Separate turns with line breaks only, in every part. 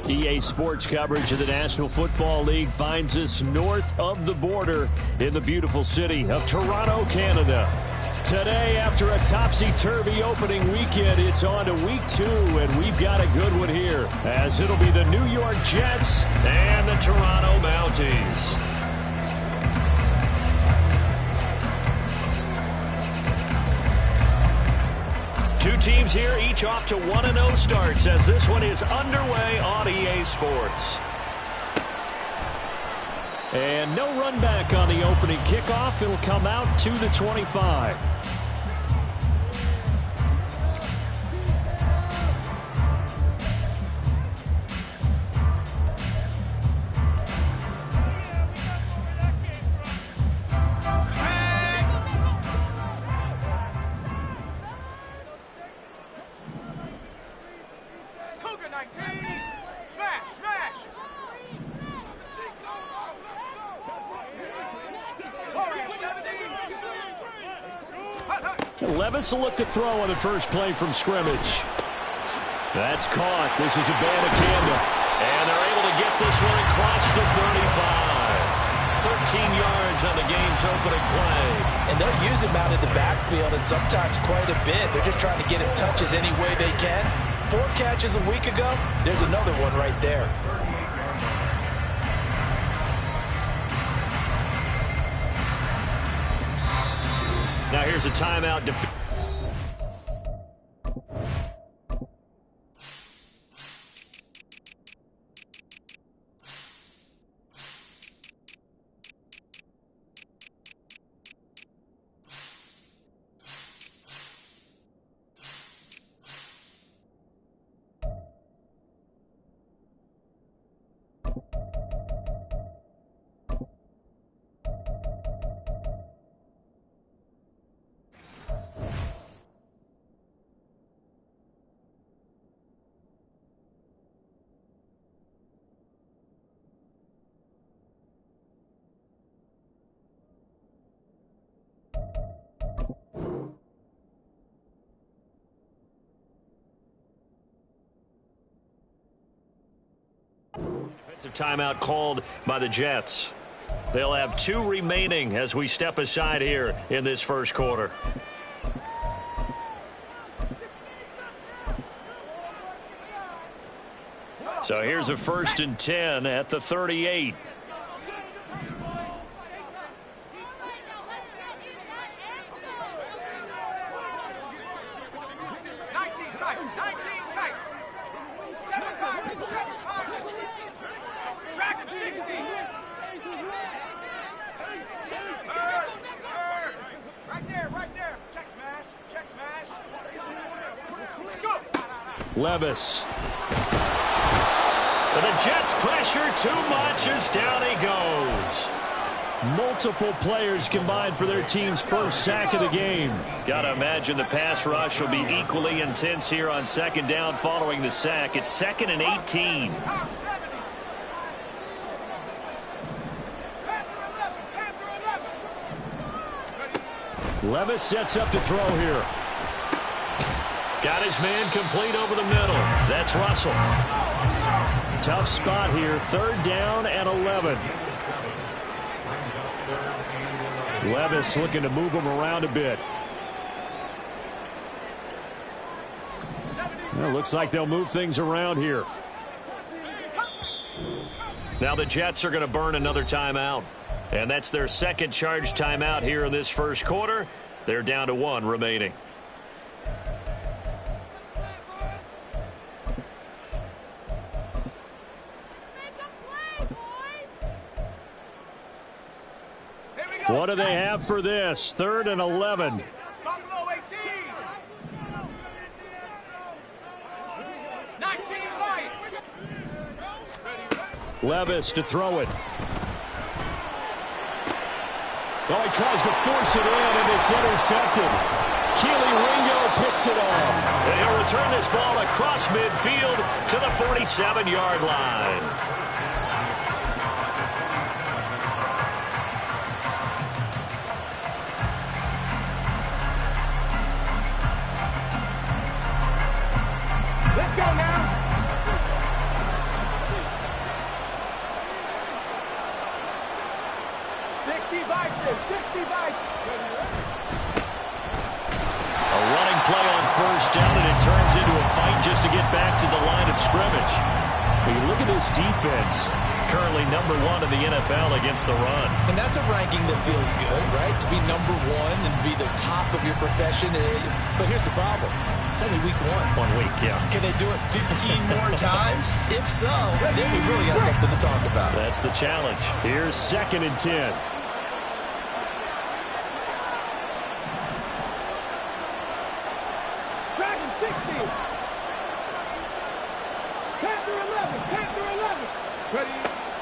EA Sports coverage of the National Football League finds us north of the border in the beautiful city of Toronto, Canada. Today, after a topsy-turvy opening weekend, it's on to week 2, and we've got a good one here, as it'll be the New York Jets and the Toronto Mounties. Two teams here, each off to 1-0 starts as this one is underway on EA Sports. And no run back on the opening kickoff. It'll come out to the 25. Levis will look to throw on the first play from scrimmage. That's caught. This is a Bandicanda. And they're able to get this one across the 35. 13 yards on the game's opening play.
And they'll use him out in the backfield, and sometimes quite a bit. They're just trying to get him touches any way they can. 4 catches a week ago. There's another one right there.
Now here's a timeout. Defensive timeout called by the Jets. They'll have 2 remaining as we step aside here in this first quarter. So here's a 1st and 10 at the 38. Levis. But the Jets pressure too much as down he goes. Multiple players combined for their team's first sack of the game. Gotta imagine the pass rush will be equally intense here on 2nd down following the sack. It's 2nd and 18. Levis sets up to throw here. Got his man complete over the middle. That's Russell. Tough spot here. 3rd down and 11. Levis looking to move him around a bit. Well, looks like they'll move things around here. Now the Jets are going to burn another timeout. And that's their 2nd charge timeout here in this first quarter. They're down to 1 remaining. What do they have for this? 3rd and 11. Levis to throw it. Oh, he tries to force it in, and it's intercepted. Keely Ringo picks it off. And he'll return this ball across midfield to the 47-yard line.
Let's go now.
A running play on first down, and it turns into a fight just to get back to the line of scrimmage. When you look at this defense, currently number 1 in the NFL against the run.
And that's a ranking that feels good, right? To be number 1 and be the top of your profession. But here's the problem. It's only week 1.
1 week, yeah.
Can they do it 15 more times? If so, then we really got something to talk about.
That's the challenge. Here's 2nd and 10.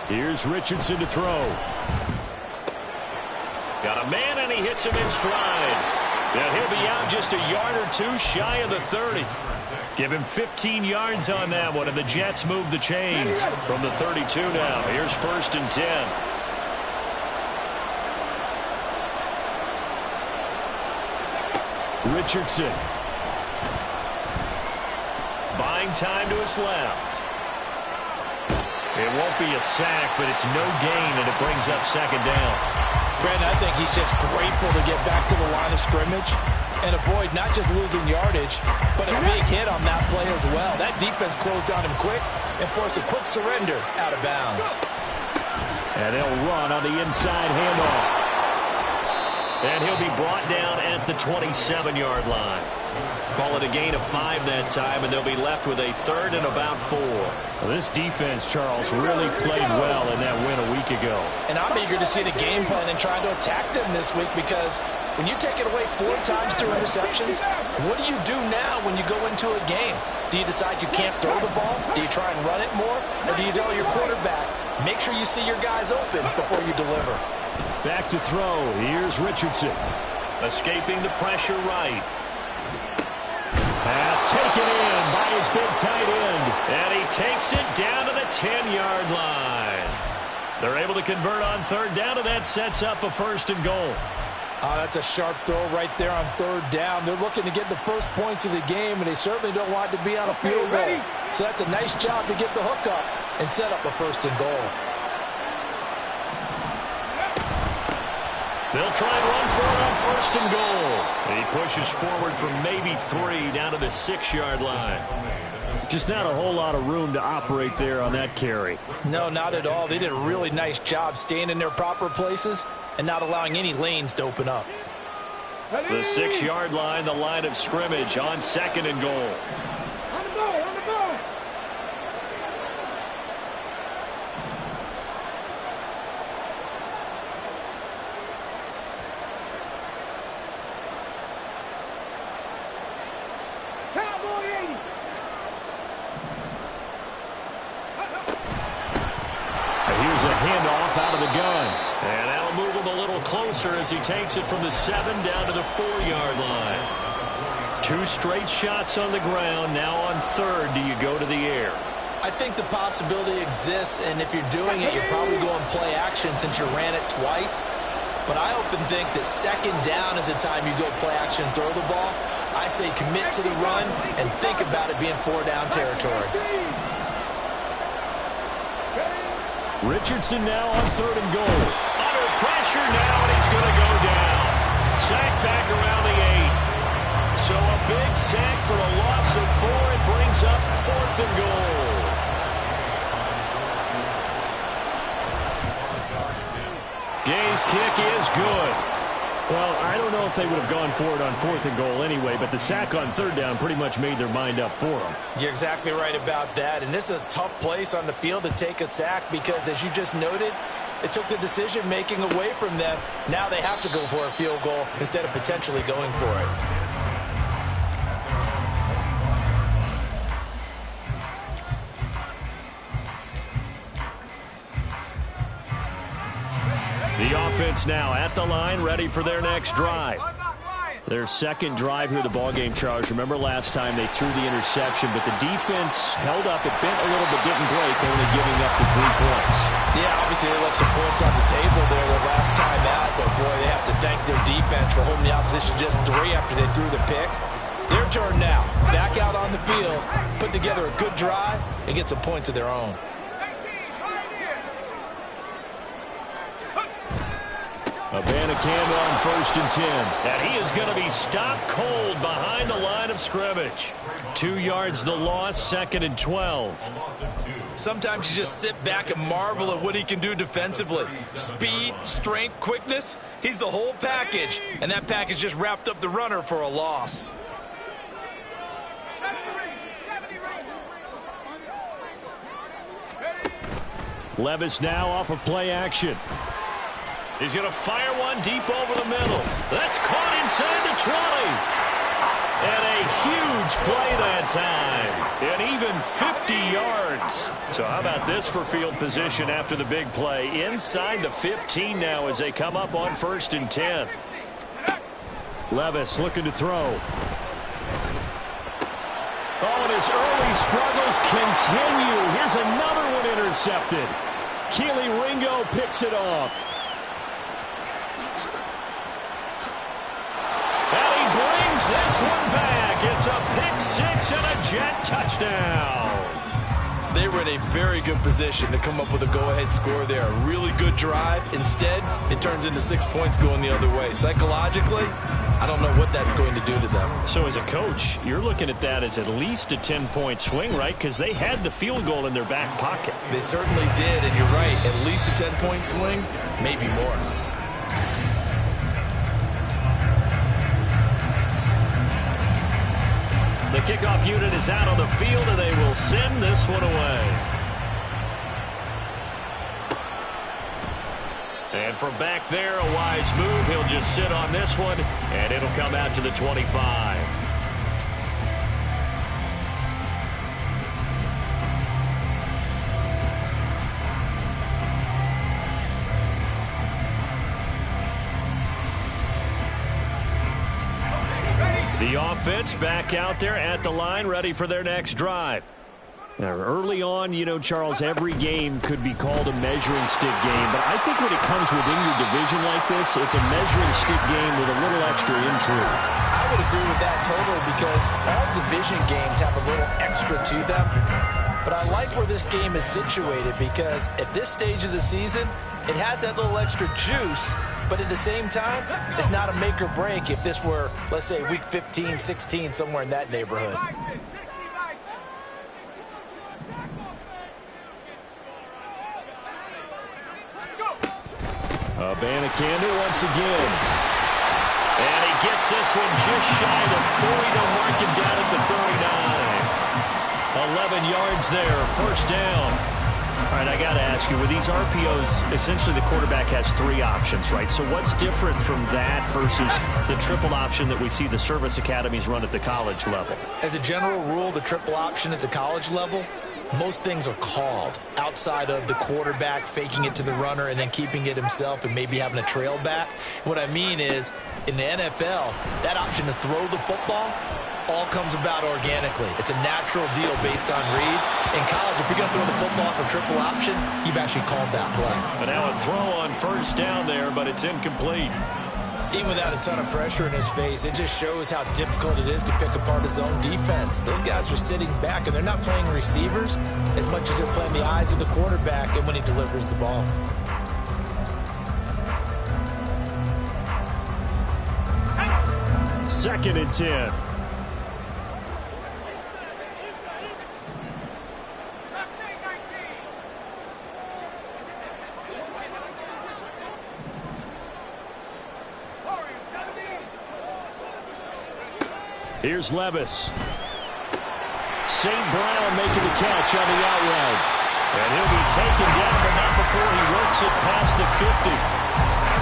Here's Richardson to throw. Got a man, and he hits him in stride. And he'll be out just a yard or two shy of the 30. Give him 15 yards on that one, and the Jets move the chains from the 32 now. Here's 1st and 10. Richardson. Buying time to his left. It won't be a sack, but it's no gain, and it brings up 2nd down.
Brandon, I think he's just grateful to get back to the line of scrimmage and avoid not just losing yardage, but a big hit on that play as well. That defense closed on him quick and forced a quick surrender out of bounds.
And they'll run on the inside handoff. And he'll be brought down at the 27-yard line. Call it a gain of 5 that time, and they'll be left with a 3rd and about 4. Well, this defense, Charles, really played well in that win a week ago.
And I'm eager to see the game plan and try to attack them this week, because when you take it away 4 times through interceptions, what do you do now when you go into a game? Do you decide you can't throw the ball? Do you try and run it more? Or do you tell your quarterback, make sure you see your guys open before you deliver?
Back to throw. Here's Richardson. Escaping the pressure right. Pass taken in by his big tight end. And he takes it down to the 10-yard line. They're able to convert on 3rd down, and that sets up a 1st and goal.
Oh, that's a sharp throw right there on 3rd down. They're looking to get the first points of the game, and they certainly don't want to be on a field goal. So that's a nice job to get the hook up and set up a 1st and goal.
They'll try and run for it on 1st and goal. He pushes forward for maybe 3 down to the 6-yard line. Just not a whole lot of room to operate there on that carry.
No, not at all. They did a really nice job staying in their proper places and not allowing any lanes to open up.
The 6-yard line, the line of scrimmage on 2nd and goal.
On the ball, on the ball. Cowboy 80.
Here's a handoff out of the gun. And that'll move him a little closer as he takes it from the 7 down to the 4-yard line. 2 straight shots on the ground. Now on 3rd, do you go to the air?
I think the possibility exists, and if you're doing it, you're probably going play action since you ran it twice. But I often think that 2nd down is the time you go play action and throw the ball. I say commit to the run and think about it being 4-down territory.
Richardson now on 3rd and goal. Under pressure now, and he's going to go down. Sack back around the 8. So a big sack for a loss of 4. It brings up 4th and goal. Gay's kick is good. Well, I don't know if they would have gone for it on 4th and goal anyway, but the sack on 3rd down pretty much made their mind up for them.
You're exactly right about that, and this is a tough place on the field to take a sack because, as you just noted, it took the decision-making away from them. Now they have to go for a field goal instead of potentially going for it.
offense now at the line, ready for their next drive. Their second drive here of the ballgame, Charles. Remember last time they threw the interception, but the defense held up. It bent a little but didn't break, only giving up the 3 points.
Yeah, obviously they left some points on the table there the last time out, but boy, they have to thank their defense for holding the opposition just 3 after they threw the pick. Their turn now. Back out on the field, put together a good drive, and get some points of their own.
Abanikanda on 1st and 10. And he is going to be stopped cold behind the line of scrimmage. 2 yards the loss, 2nd and 12.
Sometimes you just sit back and marvel at what he can do defensively. Speed, strength, quickness, he's the whole package. And that package just wrapped up the runner for a loss.
Levis now off of play action. He's going to fire one deep over the middle. That's caught inside the 20. And a huge play that time. And even 50 yards. So how about this for field position after the big play? Inside the 15 now as they come up on 1st and 10. Levis looking to throw. Oh, and his early struggles continue. Here's another one intercepted. Keely Ringo picks it off. And he brings this one back. It's a pick 6 and a Jet touchdown.
They were in a very good position to come up with a go-ahead score there. A really good drive. Instead, it turns into 6 points going the other way. Psychologically, I don't know what that's going to do to them.
So as a coach, you're looking at that as at least a 10-point swing, right? Because they had the field goal in their back pocket.
They certainly did, and you're right. At least a 10-point swing, maybe more.
The kickoff unit is out on the field, and they will send this one away. And from back there, a wise move. He'll just sit on this one, and it'll come out to the 25. The offense back out there at the line, ready for their next drive. Now, early on, you know, Charles, every game could be called a measuring stick game, but I think when it comes within your division like this, it's a measuring stick game with a little extra intrigue.
I would agree with that totally because all division games have a little extra to them. But I like where this game is situated because at this stage of the season, it has that little extra juice, but at the same time, it's not a make or break if this were, let's say, week 15, 16, somewhere in that neighborhood.
Abanikanda once again. And he gets this one just shy of 40 to mark him down at the 39. 11 yards there, 1st down. All right, I got to ask you, with these RPOs, essentially the quarterback has 3 options, right? So what's different from that versus the triple option that we see the service academies run at the college level?
As a general rule, the triple option at the college level, most things are called outside of the quarterback faking it to the runner and then keeping it himself and maybe having a trail back. What I mean is, in the NFL, that option to throw the football all comes about organically. It's a natural deal based on reads. In college, if you're going to throw the football for triple option, you've actually called that play.
But now a throw on 1st down there, but it's incomplete.
Even without a ton of pressure in his face, it just shows how difficult it is to pick apart his own defense. Those guys are sitting back, and they're not playing receivers as much as they're playing the eyes of the quarterback and when he delivers the ball.
Second and 10. Here's Levis. St. Brown making the catch on the out route. And he'll be taken down, but not before he works it past the 50.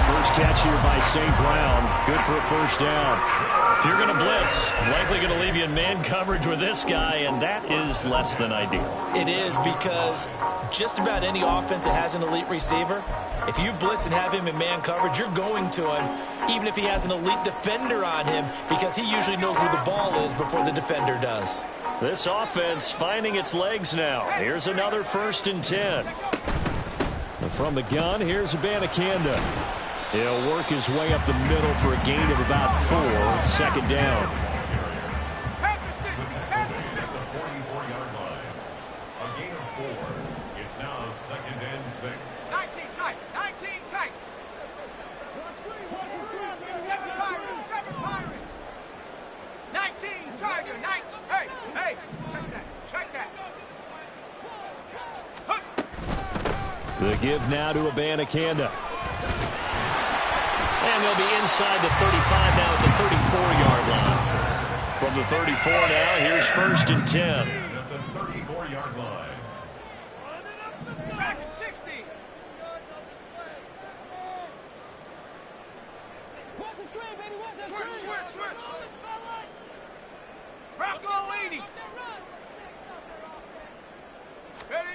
First catch here by St. Brown. Good for a 1st down. If you're going to blitz, likely going to leave you in man coverage with this guy, and that is less than ideal.
It is because just about any offense that has an elite receiver, If you blitz and have him in man coverage, you're going to him, even if he has an elite defender on him, because he usually knows where the ball is before the defender does.
This offense finding its legs now. Here's another 1st and 10. From the gun, here's Abanikanda. He'll work his way up the middle for a gain of about 4. 2nd down.
At the 44-yard line. A gain of 4. It's now 2nd and 6.
19 tight. 19 tight. 7 Pirates. 7 Pirates. 19 Tiger. Hey. Check that.
The give now to Abanikanda. And they'll be inside the 35 now at the 34-yard line. From the 34 now, here's 1st and 10.
At the 34-yard line.
Back at 60. Switch. Bronco 80. Ready.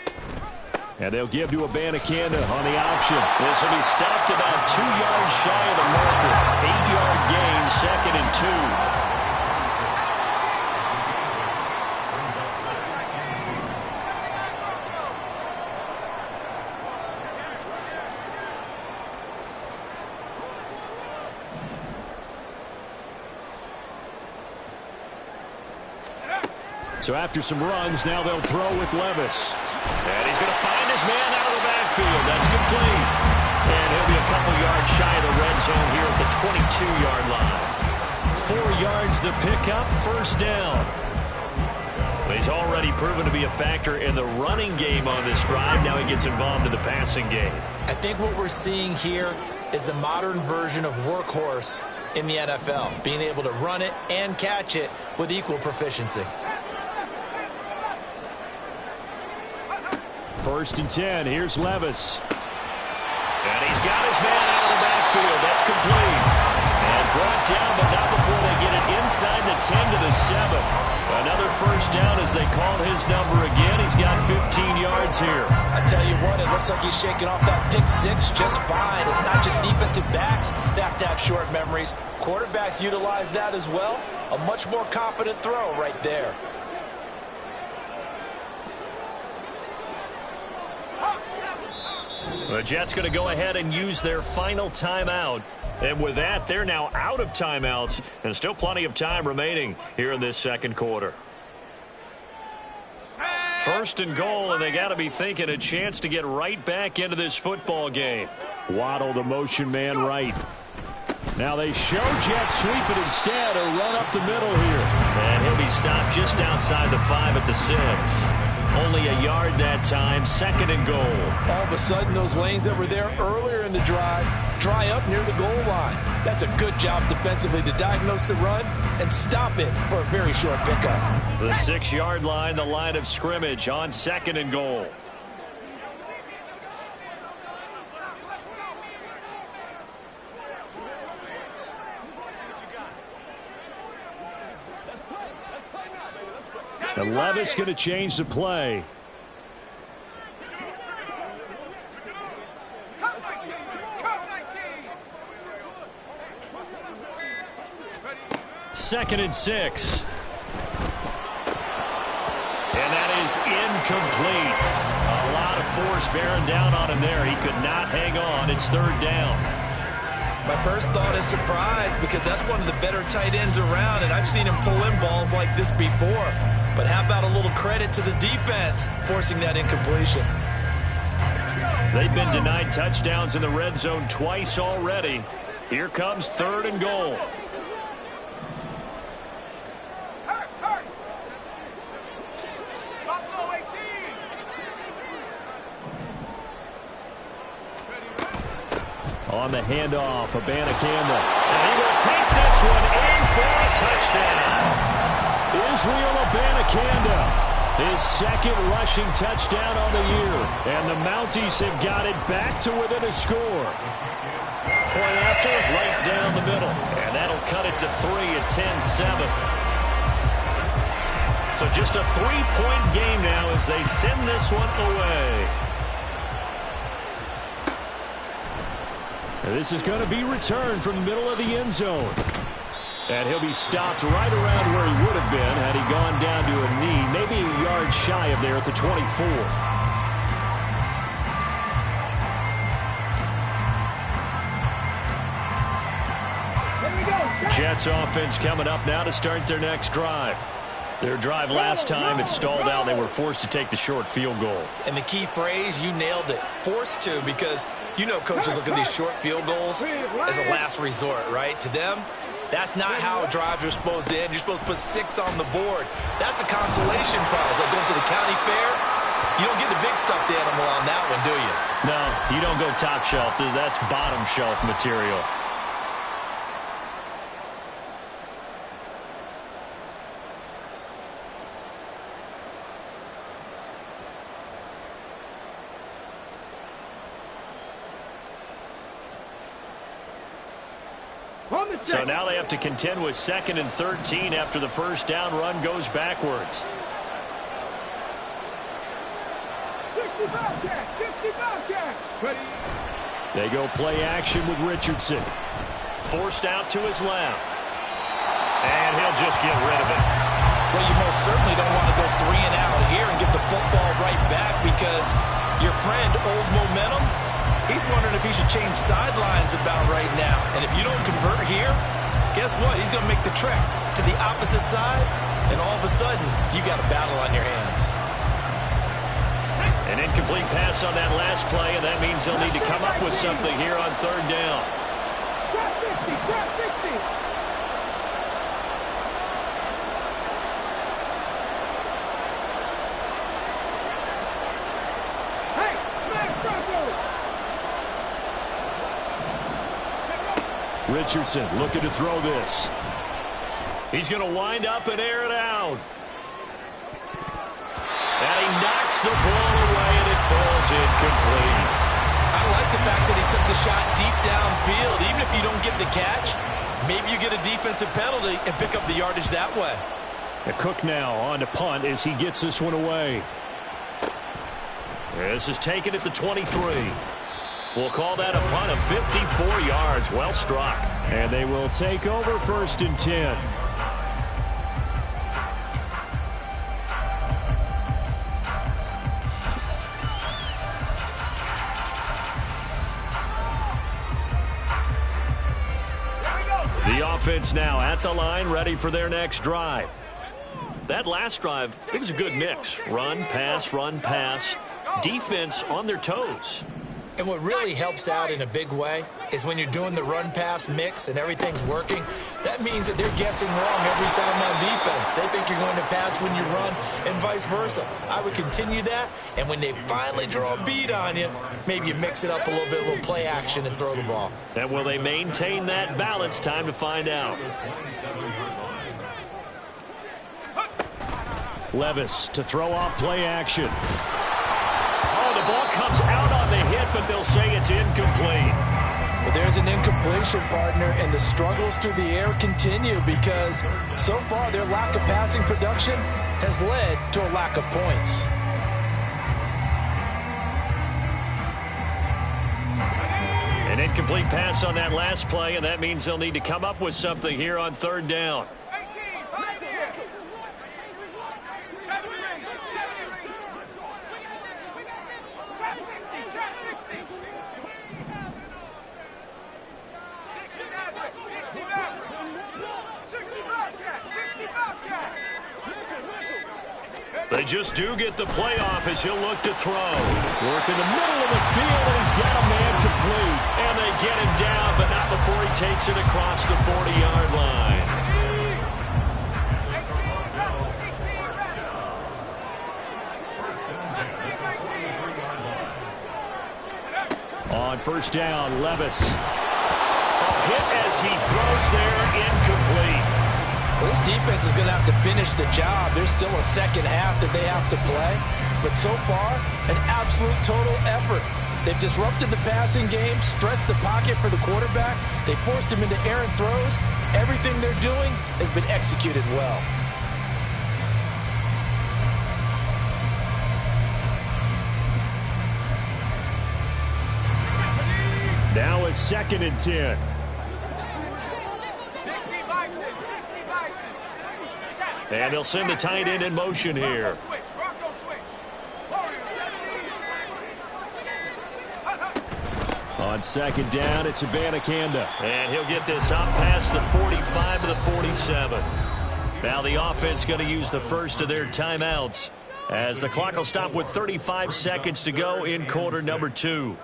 And they'll give to Abanikanda on the option. This will be stopped about 2 yards shy of the marker. 8-yard gain, 2nd and 2. So after some runs, now they'll throw with Levis. And he's going to find his man out of the backfield. That's complete. And he'll be a couple yards shy of the red zone here at the 22-yard line. 4 yards the pickup, 1st down. He's already proven to be a factor in the running game on this drive. Now he gets involved in the passing game.
I think what we're seeing here is the modern version of workhorse in the NFL, being able to run it and catch it with equal proficiency.
1st and 10. Here's Levis. And he's got his man out of the backfield. That's complete. And brought down, but not before they get it inside the 10 to the 7. Another 1st down as they call his number again. He's got 15 yards here.
I tell you what, it looks like he's shaking off that pick 6 just fine. It's not just defensive backs that have to have short memories. Quarterbacks utilize that as well. A much more confident throw right there.
The Jets going to go ahead and use their final timeout. And with that, they're now out of timeouts. And still plenty of time remaining here in this 2nd quarter. 1st and goal, and they got to be thinking a chance to get right back into this football game. Waddle, the motion man, right. Now they show Jet sweep it instead, or run up the middle here. And he'll be stopped just outside the 5 at the 6. Only a yard that time, 2nd and goal.
All of a sudden, those lanes that were there earlier in the drive dry up near the goal line. That's a good job defensively to diagnose the run and stop it for a very short pickup.
The 6-yard line, the line of scrimmage on 2nd and goal. And Levis going to change the play. Second and 6. And that is incomplete. A lot of force bearing down on him there. He could not hang on. It's 3rd down.
My first thought is surprise, because that's one of the better tight ends around, and I've seen him pull in balls like this before. But how about a little credit to the defense forcing that incompletion?
They've been denied touchdowns in the red zone twice already. Here comes 3rd and goal. On the handoff, Abanikanda. And he will take this one in for a touchdown. Israel Abanikanda, his 2nd rushing touchdown on the year. And the Mounties have got it back to within a score. Point after, right down the middle. And that'll cut it to 3 at 10-7. So just a 3-point game now as they send this one away. And this is going to be returned from the middle of the end zone. And he'll be stopped right around where he would have been had he gone down to a knee, maybe a yard shy of there at the 24. Jets offense coming up now to start their next drive. Their drive last time, it stalled out. They were forced to take the short field goal.
And the key phrase, you nailed it, forced to, because you know coaches look at these short field goals as a last resort, right? To them, that's not how drives are supposed to end. You're supposed to put 6 on the board. That's a consolation prize. Like going to the county fair, you don't get the big stuffed animal on that one, do you?
No, you don't go top shelf. That's bottom shelf material. So now they have to contend with 2nd and 13 after the first down run goes backwards.
50 Bobcats.
They go play action with Richardson. Forced out to his left. And he'll just get rid of it.
Well, you most certainly don't want to go 3 and out here and get the football right back because your friend, Old Momentum, he's wondering if he should change sidelines about right now. And if you don't convert here, guess what? He's going to make the trek to the opposite side, and all of a sudden, you got a battle on your hands.
An incomplete pass on that last play, and that means they'll need to come up with something here on 3rd down.
Drop 50.
Richardson looking to throw this. He's going to wind up and air it out. And he knocks the ball away, and it falls incomplete.
I like the fact that he took the shot deep downfield. Even if you don't get the catch, maybe you get a defensive penalty and pick up the yardage that way.
Cook now on to punt as he gets this one away. This is taken at the 23. We'll call that a punt of 54 yards. Well struck. And they will take over 1st and 10. The offense now at the line, ready for their next drive. That last drive, it was a good mix. Run, pass. Defense on their toes.
And what really helps out in a big way is when you're doing the run-pass mix and everything's working, that means that they're guessing wrong every time on defense. They think you're going to pass when you run and vice versa. I would continue that, and when they finally draw a beat on you, maybe you mix it up a little bit, a little play action, and throw the ball.
And will they maintain that balance? Time to find out. Levis to throw off play action. The ball comes out on the hit, but they'll say it's incomplete.
Well, there's an incompletion, partner, and the struggles through the air continue because so far their lack of passing production has led to a lack of points.
An incomplete pass on that last play, and that means they'll need to come up with something here on 3rd down. They just do get the play off as he'll look to throw. Work in the middle of the field, and he's got a man complete. And they get him down, but not before he takes it across the 40-yard line. On 1st down, Levis. A hit as he throws there, incomplete.
Well, this defense is going to have to finish the job. There's still a second half that they have to play. But so far, an absolute total effort. They've disrupted the passing game, stressed the pocket for the quarterback. They forced him into errant throws. Everything they're doing has been executed well.
Now a is 2nd and 10.
60 bison, 60 bison.
And they'll send the tight end in motion here.
Rocco switch, Rocco switch. Warrior 70.
On 2nd down, it's Abanikanda. And he'll get this up past the 45 to the 47. Now the offense going to use the first of their timeouts as the clock will stop with 35 seconds to go in quarter number 2.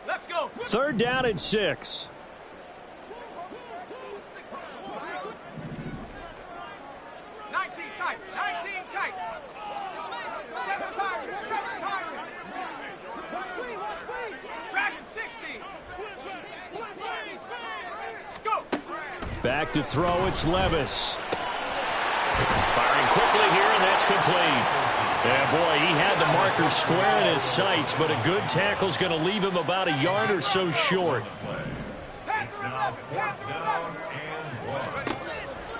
Let's go.
3rd down and 6.
19 tight, 19 tight. 7 Pirates, 7 Pirates. Dragon 60. Go.
Back to throw, it's Levis. Firing quickly here, and that's complete. Yeah, boy, he had the marker square in his sights, but a good tackle's going to leave him about a yard or so short.
It's now 4th down and 1.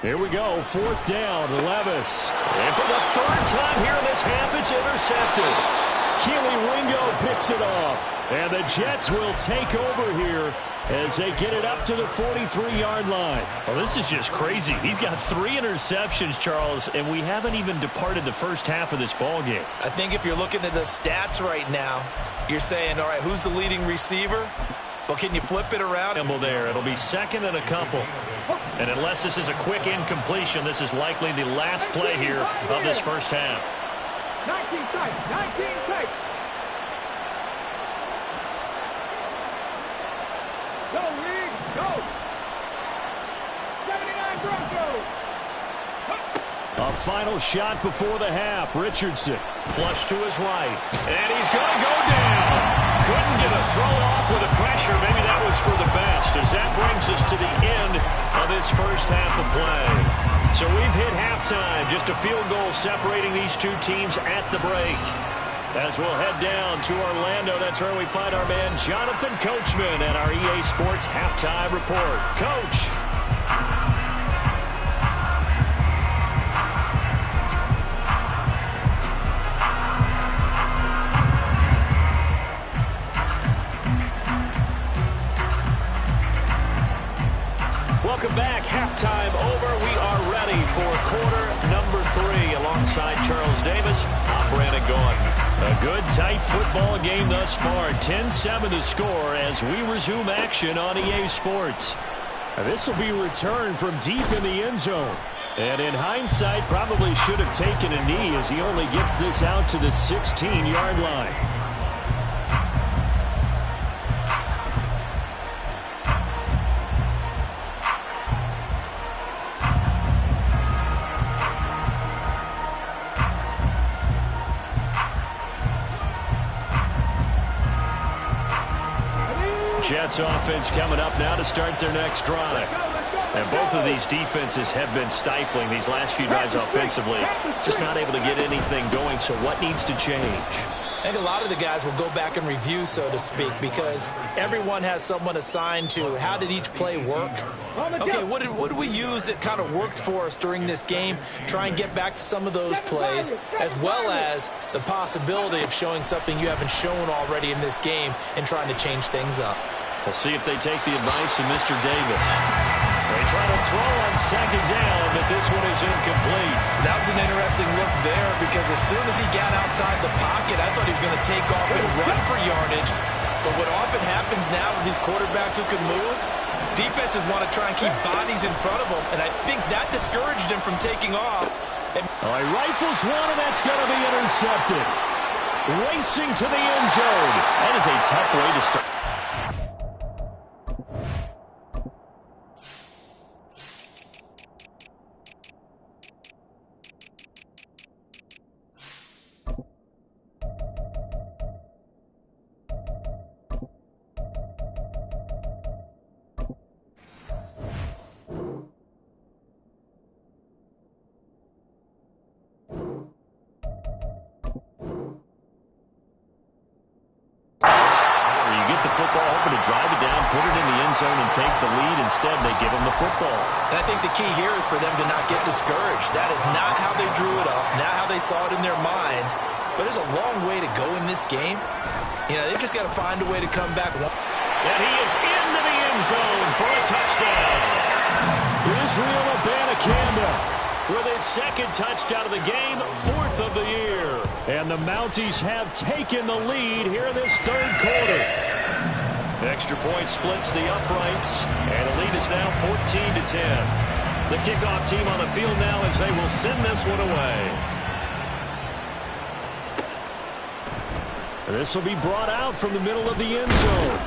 Here we go, 4th down, Levis. And for the 3rd time here in this half, it's intercepted. Keely Ringo picks it off. And the Jets will take over here as they get it up to the 43-yard line.
Well, this is just crazy. He's got 3 interceptions, Charles, and we haven't even departed the first half of this ball game.
I think if you're looking at the stats right now, you're saying, all right, who's the leading receiver? Well, can you flip it around?
There. It'll be 2nd and a couple. And unless this is a quick incompletion, this is likely the last play here of this first half.
19 tight, 19 tight. Go, Reed, go. 79 Broncos.
A final shot before the half. Richardson.
Flush to his right.
And he's going to go down. Couldn't get a throw off with the pressure. Maybe that was for the best, as that brings us to the end of this first half of play. So we've hit halftime. Just a field goal separating these two teams at the break. As we'll head down to Orlando, that's where we find our man Jonathan Coachman at our EA Sports Halftime Report. Coach. Welcome back. Halftime over. We are ready for quarter number 3. Alongside Charles Davis, I'm Brandon Gordon. A good, tight football game thus far. 10-7 the score as we resume action on EA Sports. This will be returned from deep in the end zone. And in hindsight, probably should have taken a knee as he only gets this out to the 16-yard line. Jets offense coming up now to start their next drive. And both of these defenses have been stifling these last few drives offensively. Just not able to get anything going, so what needs to change?
I think a lot of the guys will go back and review, so to speak, because everyone has someone assigned to how did each play work. Okay, what did we use that kind of worked for us during this game? Try and get back to some of those plays, as well as the possibility of showing something you haven't shown already in this game and trying to change things up.
We'll see if they take the advice of Mr. Davis. They try to throw on 2nd down, but this one is incomplete.
That was an interesting look there because as soon as he got outside the pocket, I thought he was going to take off and run for yardage. But what often happens now with these quarterbacks who can move, defenses want to try and keep bodies in front of them, and I think that discouraged him from taking off.
All right, rifles one, and that's going to be intercepted. Racing to the end zone.
That is a tough way to start. football, hoping to drive it down, put it in the end zone, and take the lead. Instead, they give them the football.
And I think the key here is for them to not get discouraged. That is not how they drew it up, not how they saw it in their mind. But there's a long way to go in this game. You know, they've just got to find a way to come back.
And he is into the end zone for a touchdown.
Israel Abanikanda with his second touchdown of the game, 4th of the year. And the Mounties have taken the lead here in this third quarter.
Extra point splits the uprights, and the lead is now 14-10. The kickoff team on the field now as they will send this one away.
This will be brought out from the middle of the end zone.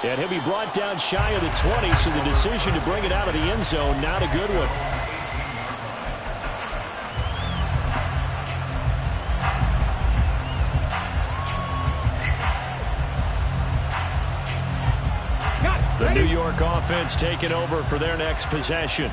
And he'll be brought down shy of the 20, so the decision to bring it out of the end zone, not a good one. The New York offense taking over for their next possession.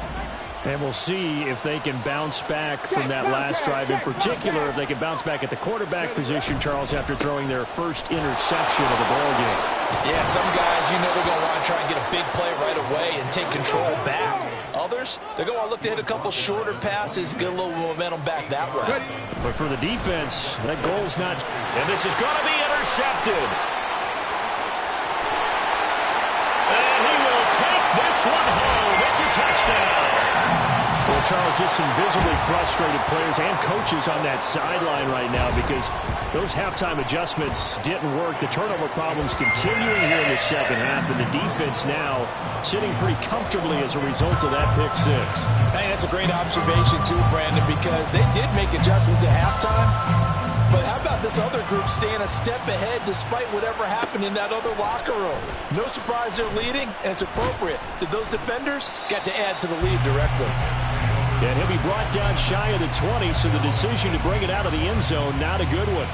And we'll see if they can bounce back from that last drive. In particular, if they can bounce back at the quarterback position, Charles, after throwing their first interception of the ballgame.
Yeah, some guys, you know they're going to want to try and get a big play right away and take control back. Others, they're going to look to hit a couple shorter passes, get a little momentum back that way.
But for the defense, that goal's not...
And this is going to be intercepted. And he will take this one home. It's a touchdown.
Well, Charles, just some visibly frustrated players and coaches on that sideline right now because those halftime adjustments didn't work. The turnover problems continuing here in the second half, and the defense now sitting pretty comfortably as a result of that pick six.
Hey, that's a great observation too, Brandon, because they did make adjustments at halftime. But how about this other group staying a step ahead despite whatever happened in that other locker room? No surprise they're leading, and it's appropriate that those defenders got to add to the lead directly.
And he'll be brought down shy of the 20, so the decision to bring it out of the end zone, not a good one.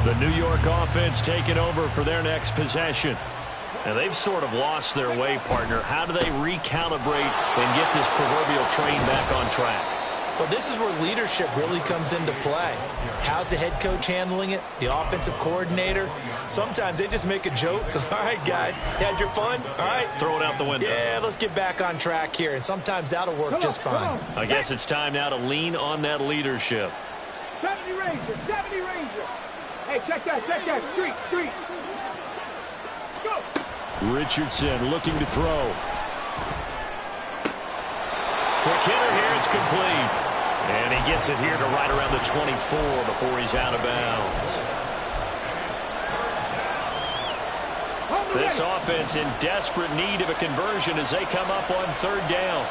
The New York offense taking over for their next possession.
And they've sort of lost their way, partner. How do they recalibrate and get this proverbial train back on track?
Well, this is where leadership really comes into play. How's the head coach handling it? The offensive coordinator? Sometimes they just make a joke. All right, guys, had your fun? All right.
Throw it out the window.
Yeah, let's get back on track here. And sometimes that'll work just fine.
I guess it's time now to lean on that leadership.
70 Ranger, 70 Ranger. Hey, check that, street. Go.
Richardson looking to throw.
Quick hitter here, it's complete. And he gets it here to right around the 24 before he's out of bounds. This offense in desperate need of a conversion as they come up on third down.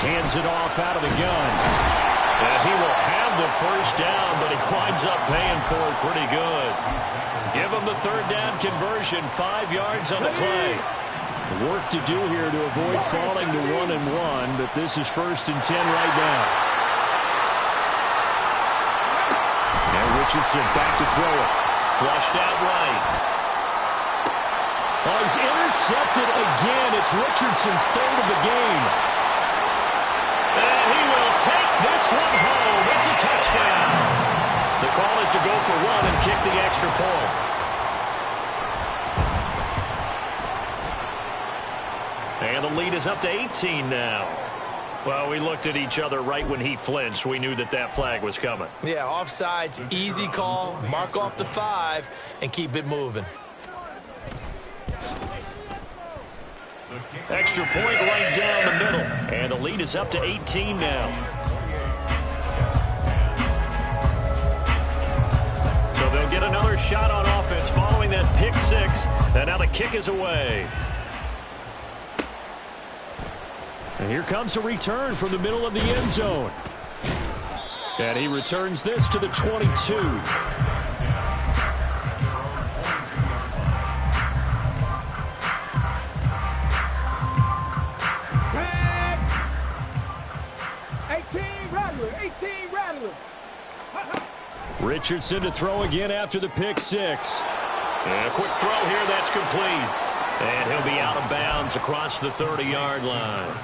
Hands it off out of the gun.
And he will have the first down, but he winds up paying for it pretty good. Give him the third down conversion, 5 yards on the play.
Work to do here to avoid falling to 1-1, but this is 1st and 10 right now. And Richardson back to throw it.
Flushed out right.
Oh, he's intercepted again. It's Richardson's 3rd of the game.
And he will take this one home. It's a touchdown. The call is to go for 1 and kick the extra point. And the lead is up to 18 now. Well, we looked at each other right when he flinched. We knew that that flag was coming.
Yeah, offsides, easy call. Mark off the 5 and keep it moving.
Extra point right down the middle. And the lead is up to 18 now. So they'll get another shot on offense following that pick six. And now the kick is away.
And here comes a return from the middle of the end zone. And he returns this to the 22.
18 Rattler.
Richardson to throw again after the pick six.
And a quick throw here, that's complete. And he'll be out of bounds across the 30-yard line.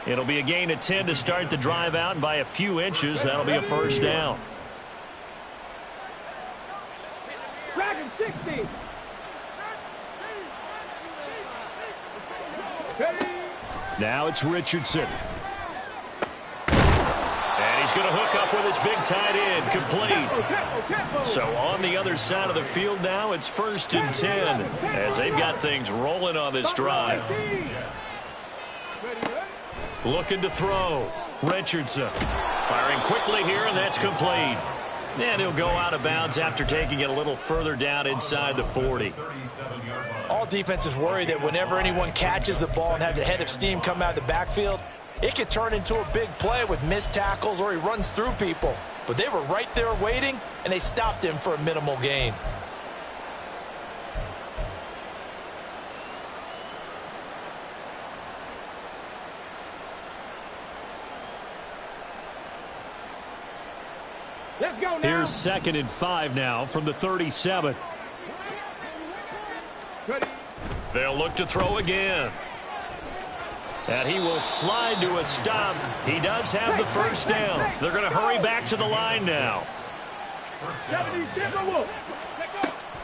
It'll be a gain of 10 to start the drive out, and by a few inches, that'll be a first down.
Dragon 60.
Now it's Richardson.
And he's going to hook up with his big tight end, complete. So on the other side of the field now, it's 1st and 10 as they've got things rolling on this drive. Looking to throw. Richardson firing quickly here, and that's complete. And he'll go out of bounds after taking it a little further down inside the 40.
All defenses worry that whenever anyone catches the ball and has a head of steam come out of the backfield, it could turn into a big play with missed tackles or he runs through people. But they were right there waiting, and they stopped him for a minimal gain.
Let's go now.
Here's 2nd and 5 now from the 37.
They'll look to throw again. And he will slide to a stop. He does have the first down. They're going to hurry back to the line now.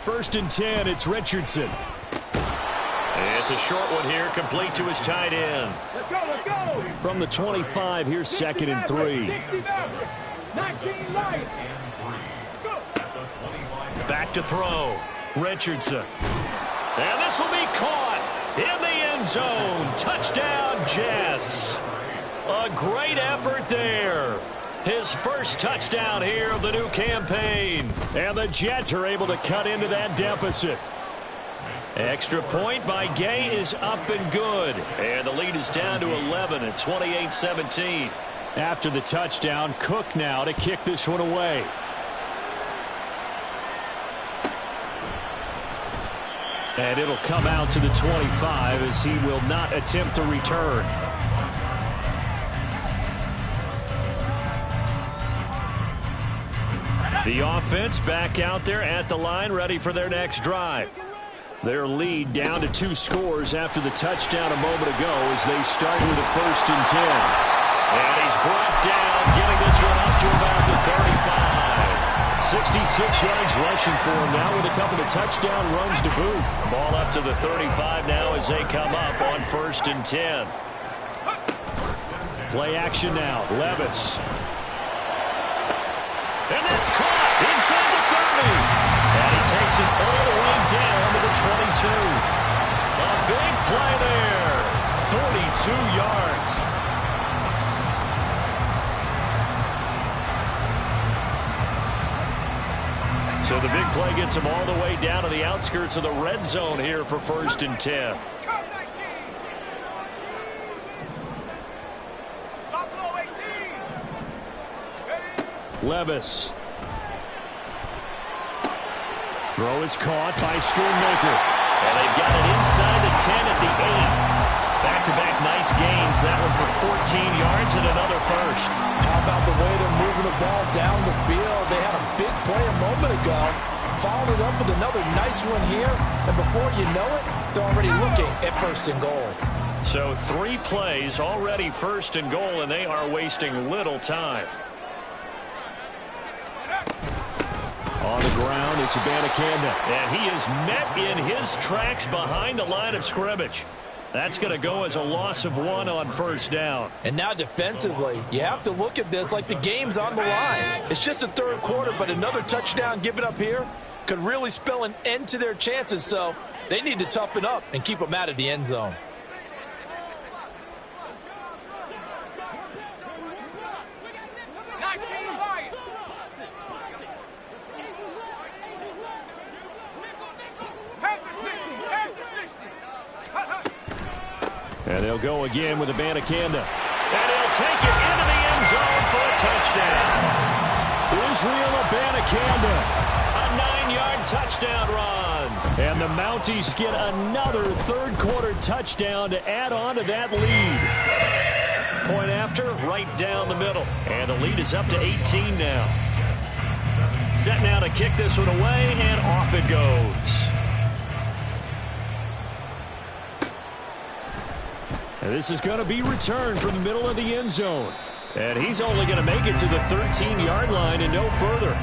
1st and 10, it's Richardson.
It's a short one here, complete to his tight end.
Let's go, let's go.
From the 25, here's 2nd and 3.
19 light.
Back to throw. Richardson. And this will be caught in the end zone. Touchdown, Jets. A great effort there. His first touchdown here of the new campaign.
And the Jets are able to cut into that deficit.
Extra point by Gay is up and good. And the lead is down to 11 at 28-17.
After the touchdown, Cook now to kick this one away. And it'll come out to the 25 as he will not attempt to return. The offense back out there at the line, ready for their next drive. Their lead down to 2 scores after the touchdown a moment ago as they start with a 1st and 10.
And he's brought down, getting this one up to about the 35.
66 yards rushing for him now with a couple of touchdown runs to boot.
Ball up to the 35 now as they come up on 1st and 10.
Play action now. Levis.
And that's caught inside the 30. And he takes it all the way down to the 22. A big play there. 42 yards. So the big play gets him all the way down to the outskirts of the red zone here for 1st and 10.
Levis. Throw is caught by Schoonmaker.
And they've got it inside the 10 at the 8. Back-to-back nice gains. That one for 14 yards and another first.
How about the way they're moving the ball down the field? They had a big play a moment ago. Followed it up with another nice one here. And before you know it, they're already looking at 1st and goal.
So 3 plays already 1st and goal, and they are wasting little time.
On the ground, it's Abanikanda.
And he is met in his tracks behind the line of scrimmage. That's going to go as a loss of 1 on 1st down.
And now defensively, you have to look at this like the game's on the line. It's just the 3rd quarter, but another touchdown given up here could really spell an end to their chances. So they need to toughen up and keep them out of the end zone.
And they'll go again with Abanikanda.
And he'll take it into the end zone for a touchdown.
Israel Abanikanda.
A 9-yard touchdown run.
And the Mounties get another 3rd quarter touchdown to add on to that lead.
Point after, right down the middle. And the lead is up to 18 now. Set now to kick this one away, and off it goes.
And this is going to be returned from the middle of the end zone. And he's only going to make it to the 13-yard line and no further.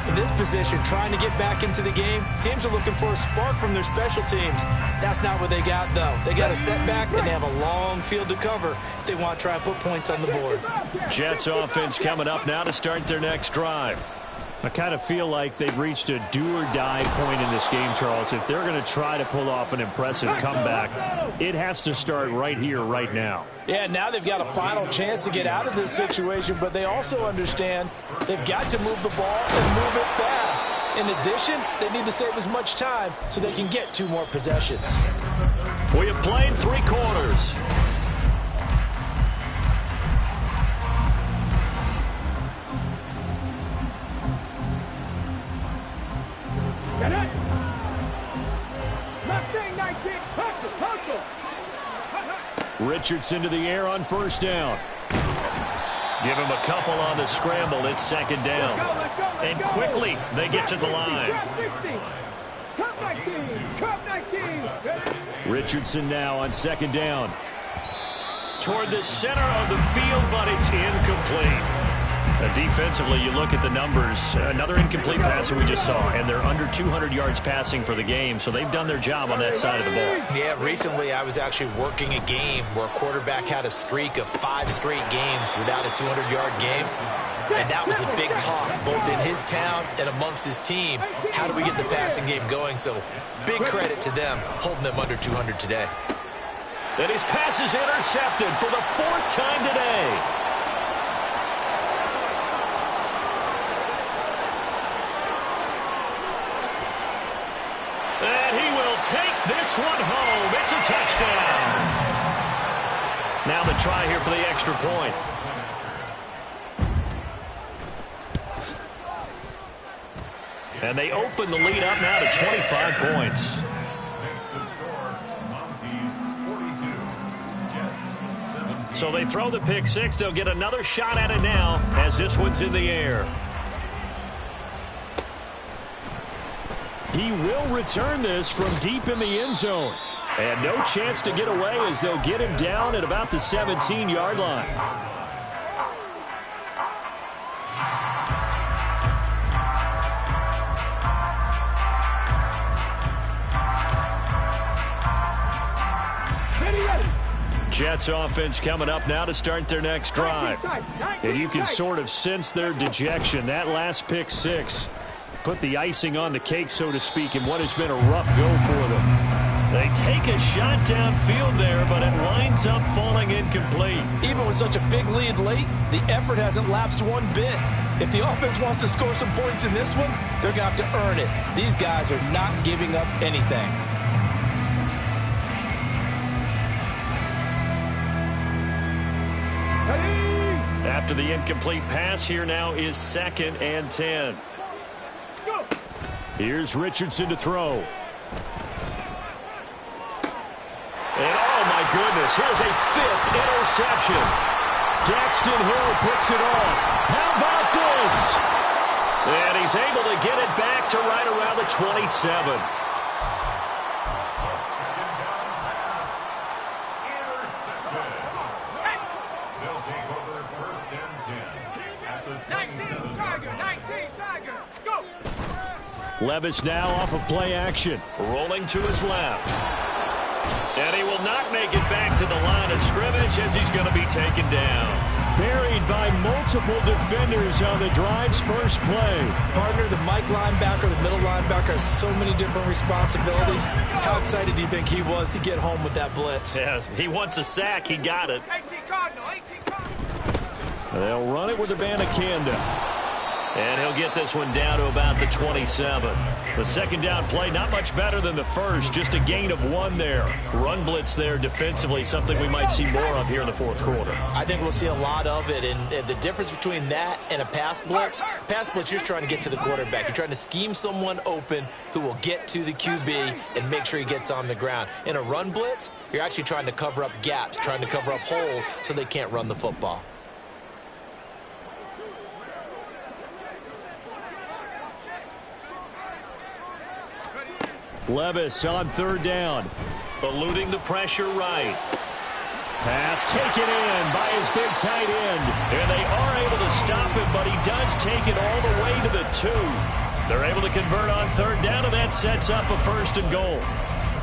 In this position, trying to get back into the game, teams are looking for a spark from their special teams. That's not what they got, though. They got a setback, and they have a long field to cover if they want to try and put points on the board.
Jets offense coming up now to start their next drive. I kind of feel like they've reached a do-or-die point in this game, Charles. If they're going to try to pull off an impressive comeback, it has to start right here, right now.
Yeah, now they've got a final chance to get out of this situation, but they also understand they've got to move the ball and move it fast. In addition, they need to save as much time so they can get 2 more possessions.
We have played 3 quarters.
Get it! Mustang 19, hustle!
Richardson to the air on first down.
Give him a couple on the scramble. It's second down.
Let's go.
And quickly, they get to the line.
Cup 19!
Richardson now on second down.
Toward the center of the field, but it's incomplete. Defensively, you look at the numbers. Another incomplete passer we just saw, and they're under 200 yards passing for the game, so they've done their job on that side of the ball.
Yeah, recently I was actually working a game where a quarterback had a streak of 5 straight games without a 200-yard game, and that was a big talk, both in his town and amongst his team. How do we get the passing game going? So big credit to them, holding them under 200 today.
And his pass is intercepted for the 4th time today. And he will take this one home. It's a touchdown. Now the try here for the extra point. And they open the lead up now to 25 points. So they throw the pick 6. They'll get another shot at it now as this one's in the air.
He will return this from deep in the end zone. And no chance to get away as they'll get him down at about the 17-yard line. Jets offense coming up now to start their next drive. And you can sort of sense their dejection. That last pick 6 put the icing on the cake, so to speak, in what has been a rough go for them.
They take a shot downfield there, but it winds up falling incomplete.
Even with such a big lead late, the effort hasn't lapsed one bit. If the offense wants to score some points in this one, they're going to have to earn it. These guys are not giving up anything.
After the incomplete pass, here now is 2nd and 10.
Here's Richardson to throw.
And oh my goodness, here's a 5th interception.
Daxton Hill picks it off. How about this?
And he's able to get it back to right around the 27.
Levis now off of play action.
Rolling to his left. And he will not make it back to the line of scrimmage as he's going to be taken down.
Buried by multiple defenders on the drive's first play.
Partner, the Mike linebacker, the middle linebacker has so many different responsibilities. How excited do you think he was to get home with that blitz?
Yeah, he wants a sack. He got it.
18 Cardinal.
They'll run it with the Bandicanda.
And he'll get this one down to about the 27. The second down play, not much better than the first. Just a gain of 1 there. Run blitz there defensively, something we might see more of here in the 4th quarter.
I think we'll see a lot of it. And the difference between that and a pass blitz, you're trying to get to the quarterback. You're trying to scheme someone open who will get to the QB and make sure he gets on the ground. In a run blitz, you're actually trying to cover up gaps, trying to cover up holes so they can't run the football.
Levis on 3rd down.
Eluding the pressure right.
Pass taken in by his big tight end.
And they are able to stop him, but he does take it all the way to the 2. They're able to convert on third down, and that sets up a 1st and goal.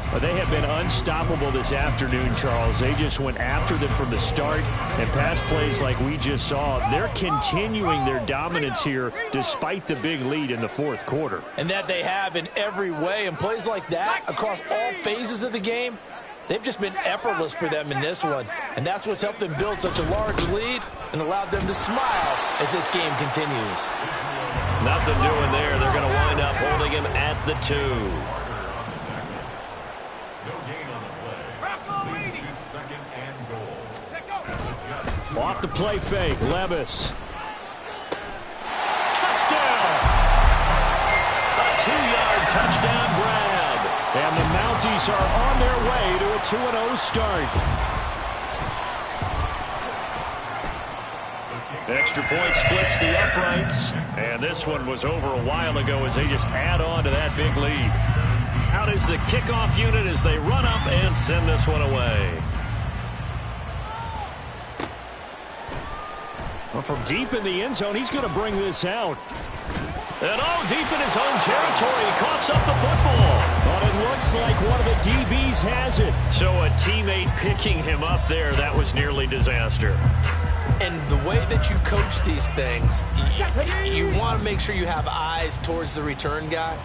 Well, they have been unstoppable this afternoon, Charles. They just went after them from the start, and pass plays like we just saw, they're continuing their dominance here despite the big lead in the 4th quarter.
And that they have in every way, and plays like that across all phases of the game, they've just been effortless for them in this one. And that's what's helped them build such a large lead and allowed them to smile as this game continues.
Nothing doing there. They're going to wind up holding him at the 2.
Off the play fake, Levis.
Touchdown! A 2-yard touchdown grab.
And the Mounties are on their way to a 2-0 start.
Extra point splits the uprights. And this one was over a while ago as they just add on to that big lead. Out is the kickoff unit as they run up and send this one away.
Well, from deep in the end zone, he's going to bring this out.
And deep in his own territory, he coughs up the football.
But it looks like one of the DBs has it.
So a teammate picking him up there, that was nearly disaster.
And the way that you coach these things, you want to make sure you have eyes towards the return guy,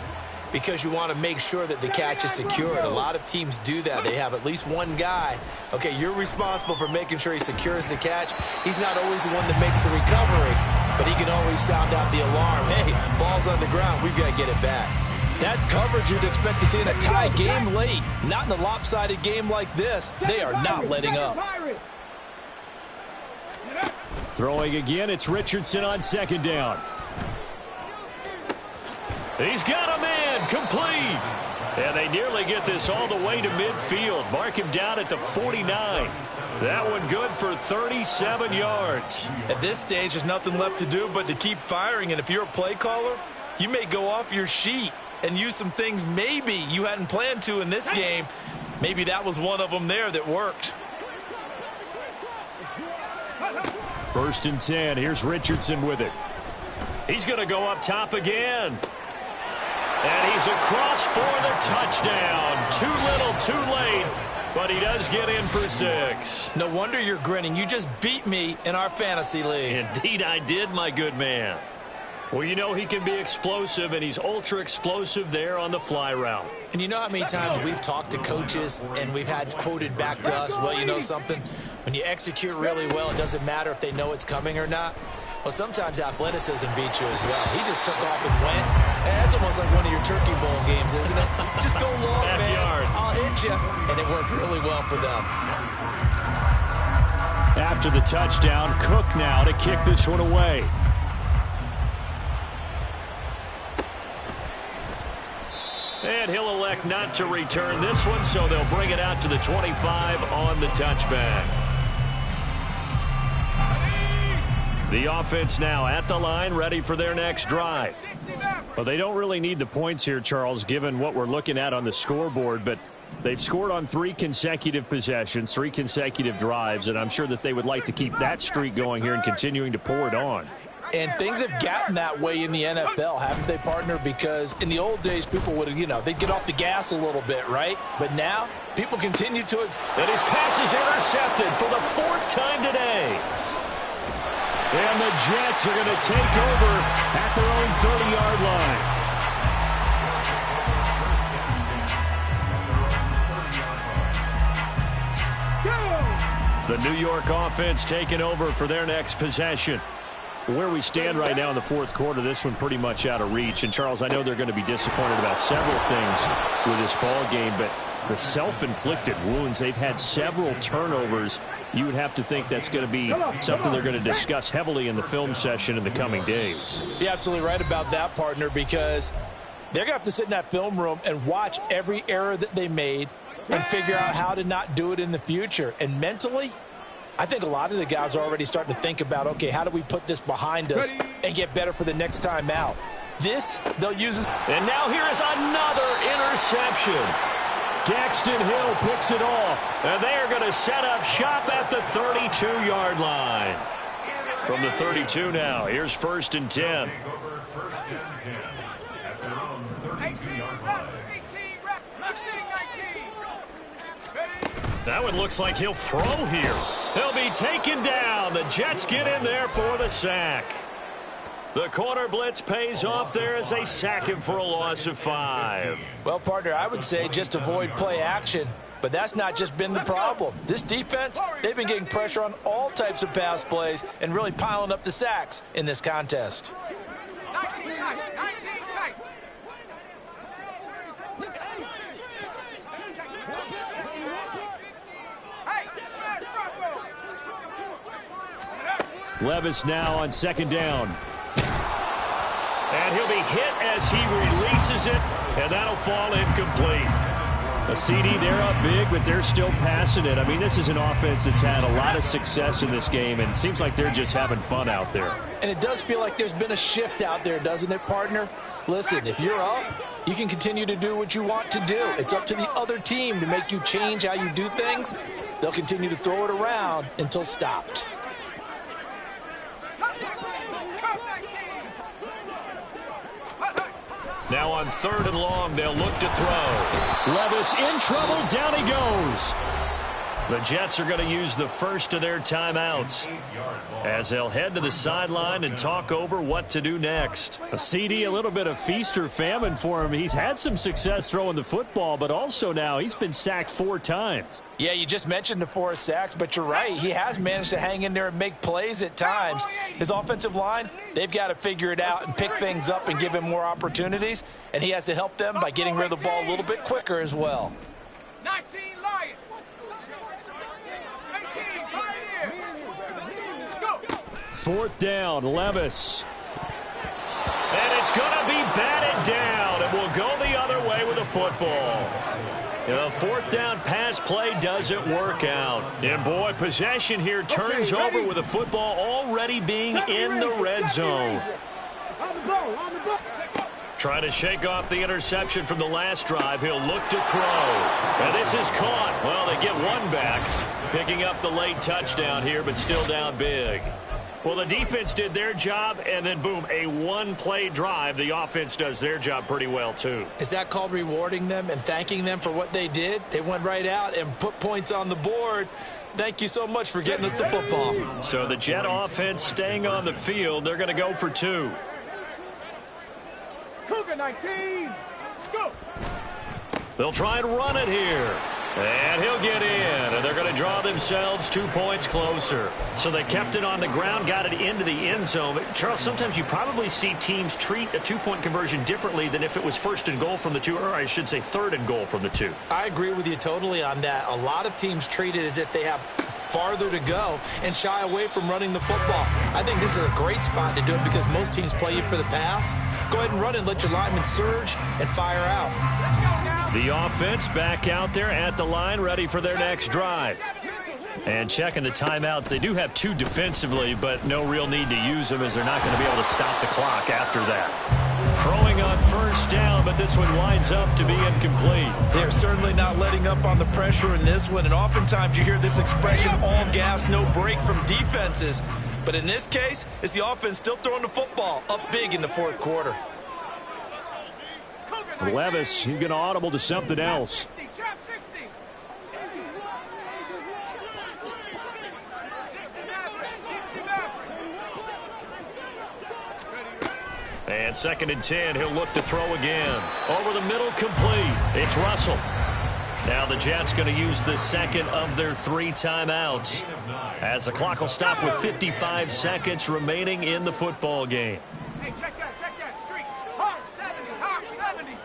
because you want to make sure that the catch is secured. A lot of teams do that. They have at least one guy. Okay, you're responsible for making sure he secures the catch. He's not always the one that makes the recovery, but he can always sound out the alarm. Hey, ball's on the ground. We've got to get it back. That's coverage you'd expect to see in a tie game late. Not in a lopsided game like this. They are not letting up.
Throwing again, it's Richardson on 2nd down.
He's got a man, complete. And they nearly get this all the way to midfield. Mark him down at the 49. That one good for 37 yards.
At this stage, there's nothing left to do but to keep firing. And if you're a play caller, you may go off your sheet and use some things maybe you hadn't planned to in this game. Maybe that was one of them there that worked.
1st and 10. Here's Richardson with it.
He's going to go up top again. And he's across for the touchdown. Too little, too late. But he does get in for 6.
No wonder you're grinning. You just beat me in our fantasy league.
Indeed I did, my good man. Well, you know he can be explosive, and he's ultra explosive there on the fly route.
And you know how many times we've talked to coaches and we've had quoted back to us, well, you know something? When you execute really well, it doesn't matter if they know it's coming or not. Well, sometimes athleticism beats you as well. He just took off and went. That's almost like one of your Turkey Bowl games, isn't it? Just go long,
Backyard.
man. I'll hit you. And it worked really well for them.
After the touchdown, Cook now to kick this one away.
And he'll elect not to return this one, so they'll bring it out to the 25 on the touchback. The offense now at the line, ready for their next drive. Well, they don't really need the points here, Charles, given what we're looking at on the scoreboard, but they've scored on 3 consecutive possessions, 3 consecutive drives, and I'm sure that they would like to keep that streak going here and continuing to pour it on.
And things have gotten that way in the NFL, haven't they, partner? Because in the old days, people would, they'd get off the gas a little bit, right? But now, people continue to...
And his pass is intercepted for the 4th time today.
And the Jets are going to take over at their own 30-yard line. The New York offense taking over for their next possession. Where we stand right now in the 4th quarter, this one pretty much out of reach. And, Charles, I know they're going to be disappointed about several things with this ball game, but the self-inflicted wounds, they've had several turnovers. You would have to think that's going to be something they're going to discuss heavily in the film session in the coming days.
You're absolutely right about that, partner, because they're going to have to sit in that film room and watch every error that they made and figure out how to not do it in the future. And mentally, I think a lot of the guys are already starting to think about, okay, how do we put this behind us and get better for the next time out? This, they'll use it.
And now here is another interception.
Daxton Hill picks it off.
And they are going to set up shop at the 32-yard line. From the 32 now, here's 1st and 10.
First and 10 at their own 32-yard line.
That one looks like he'll throw here. He'll be taken down. The Jets get in there for the sack. The corner blitz pays off there as they sack him for a loss of 5.
Well, partner, I would say just avoid play action. But that's not just been the problem. This defense, they've been getting pressure on all types of pass plays and really piling up the sacks in this contest.
19 tight, 19 tight.
Levis now on 2nd down.
And he'll be hit as he releases it, and that'll fall incomplete.
A CD, they're up big, but they're still passing it. I mean, this is an offense that's had a lot of success in this game, and it seems like they're just having fun out there.
And it does feel like there's been a shift out there, doesn't it, partner? Listen, if you're up, you can continue to do what you want to do. It's up to the other team to make you change how you do things. They'll continue to throw it around until stopped.
Now on 3rd and long, they'll look to throw.
Levis in trouble. Down he goes.
The Jets are going to use the first of their timeouts as they'll head to the sideline and talk over what to do next.
A CD, a little bit of feast or famine for him. He's had some success throwing the football, but also now he's been sacked 4 times.
Yeah, you just mentioned the 4 sacks, but you're right. He has managed to hang in there and make plays at times. His offensive line, they've got to figure it out and pick things up and give him more opportunities, and he has to help them by getting rid of the ball a little bit quicker as well.
19 Lions. 18 Pioneers. Let's go.
4th down, Levis.
And it's going to be batted down. It will go the other way with the football. The 4th down pass play doesn't work out. And boy, possession here turns over with the football already being in the red zone.
On the ball, on the ball.
Trying to shake off the interception from the last drive. He'll look to throw. And this is caught. Well, they get one back. Picking up the late touchdown here, but still down big. Well, the defense did their job, and then, boom, a one-play drive. The offense does their job pretty well, too.
Is that called rewarding them and thanking them for what they did? They went right out and put points on the board. Thank you so much for getting us the football.
So the Jet offense staying on the field. They're going to go for 2.
Cougar 19. Go.
They'll try and run it here. And he'll get in, and they're going to draw themselves 2 points closer. So they kept it on the ground, got it into the end zone. But Charles, sometimes you probably see teams treat a 2-point conversion differently than if it was 1st and goal from the 2, or I should say 3rd and goal from the 2.
I agree with you totally on that. A lot of teams treat it as if they have farther to go and shy away from running the football. I think this is a great spot to do it because most teams play you for the pass. Go ahead and run and let your linemen surge and fire out.
The offense back out there at the line, ready for their next drive. And checking the timeouts, they do have 2 defensively, but no real need to use them as they're not going to be able to stop the clock after that. Throwing on 1st down, but this one winds up to be incomplete.
They're certainly not letting up on the pressure in this one, and oftentimes you hear this expression, all gas, no break from defenses. But in this case, it's the offense still throwing the football up big in the 4th quarter.
Levis, he's going to audible to something else.
Trap 60.
And 2nd and 10, he'll look to throw again. Over the middle, complete. It's Russell. Now the Jets going to use the 2nd of their 3 timeouts as the clock will stop with 55 seconds remaining in the football game.
Hey, check that, streak. Hawk 70.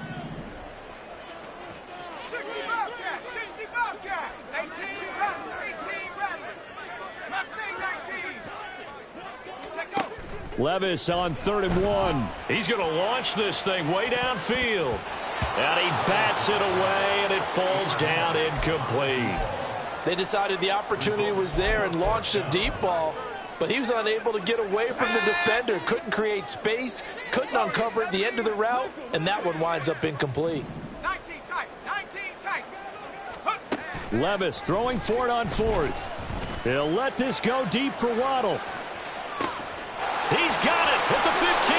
60 Bobcat. 18 Raptor. Mustang 19. Check go.
Levis on 3rd and 1.
He's going to launch this thing way downfield. And he bats it away, and it falls down incomplete.
They decided the opportunity was there and launched a deep ball, but he was unable to get away from the defender. Couldn't create space, couldn't uncover at the end of the route, and that one winds up incomplete.
19 tight.
Levis throwing for it on fourth. He'll let this go deep for Waddle.
He's got it at the 15.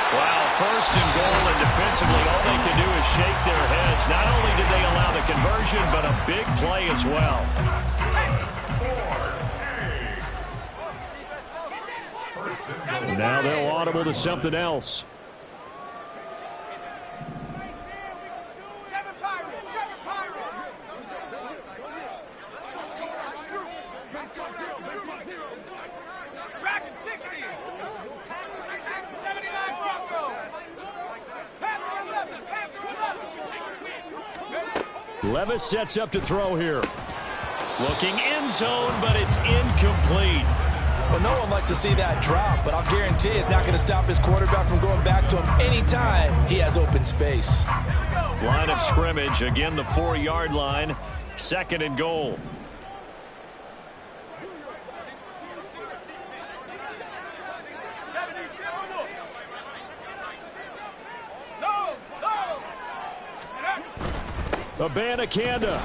Wow, first and goal, and defensively all they can do is shake their heads. Not only did they allow the conversion, but a big play as well.
Now they'll audible to something else. Levis sets up to throw here.
Looking end zone, but it's incomplete.
Well, no one likes to see that drop, but I'll guarantee it's not going to stop his quarterback from going back to him anytime he has open space.
Line of scrimmage, again the 4-yard line. Second and goal.
Abanikanda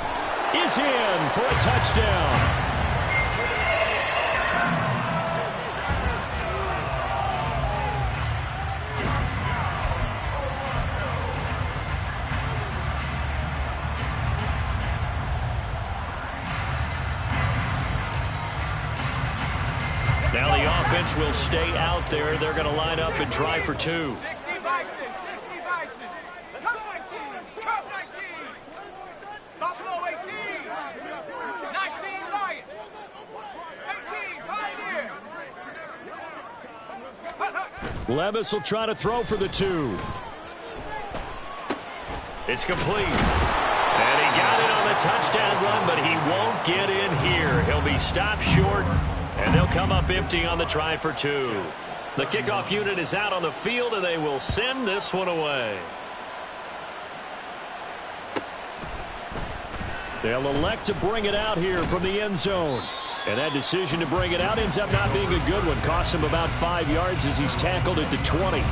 is in for a touchdown.
Now the offense will stay out there. They're going to line up and try for two.
60 Bison, 60 Bison. Cut 19, cut 19. Buffalo 18. 19 Lion. 18 Pioneer.
Levis will try to throw for the 2.
It's complete. And he got it on the touchdown run, but he won't get in here. He'll be stopped short, and they'll come up empty on the try for 2. The kickoff unit is out on the field, and they will send this one away.
They'll elect to bring it out here from the end zone. And that decision to bring it out ends up not being a good one. Costs him about 5 yards as he's tackled at the 20.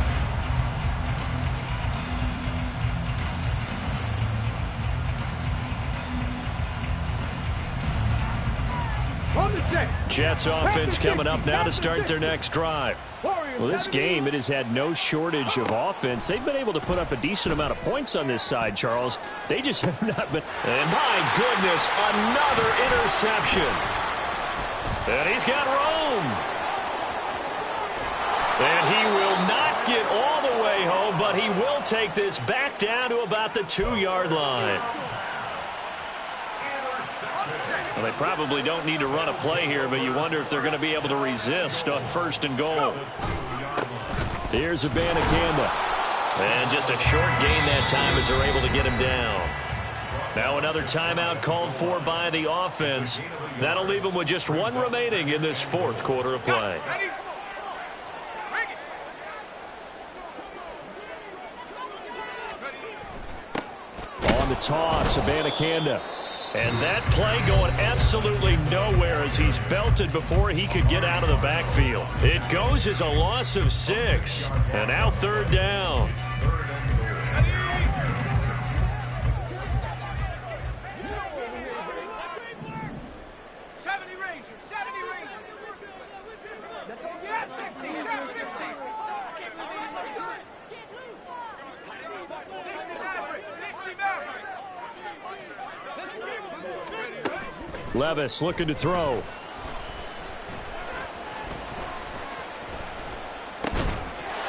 Jets offense coming up now to start their next drive. Well, this game, it has had no shortage of offense. They've been able to put up a decent amount of points on this side, Charles. They just have not been.
And my goodness, another interception. And he's got room. And he will not get all the way home, but he will take this back down to about the 2-yard line. Well, they probably don't need to run a play here, but you wonder if they're going to be able to resist on first and goal.
Here's Abanikanda.
And just a short gain that time as they're able to get him down. Now another timeout called for by the offense. That'll leave them with just one remaining in this fourth quarter of play.
On the toss, Abanikanda.
And that play going absolutely nowhere as he's belted before he could get out of the backfield. It goes as a loss of 6. And now third down.
Levis looking to throw.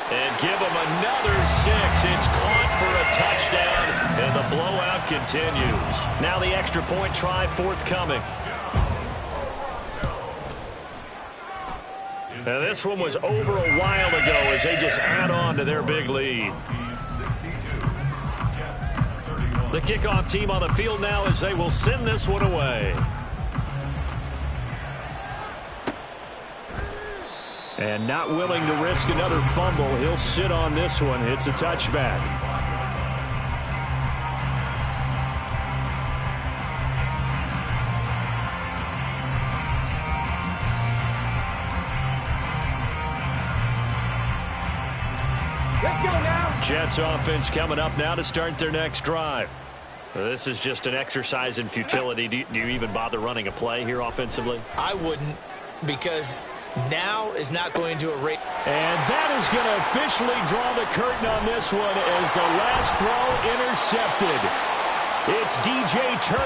And give him another 6. It's caught for a touchdown, and the blowout continues. Now the extra point try forthcoming. Now this one was over a while ago as they just add on to their big lead. The kickoff team on the field now as they will send this one away.
And not willing to risk another fumble. He'll sit on this one. It's a touchback.
Let's go now.
Jets offense coming up now to start their next drive. This is just an exercise in futility. Do you even bother running a play here offensively?
I wouldn't, because now is not going to erase.
And that is going to officially draw the curtain on this one as the last throw intercepted. It's DJ Turner.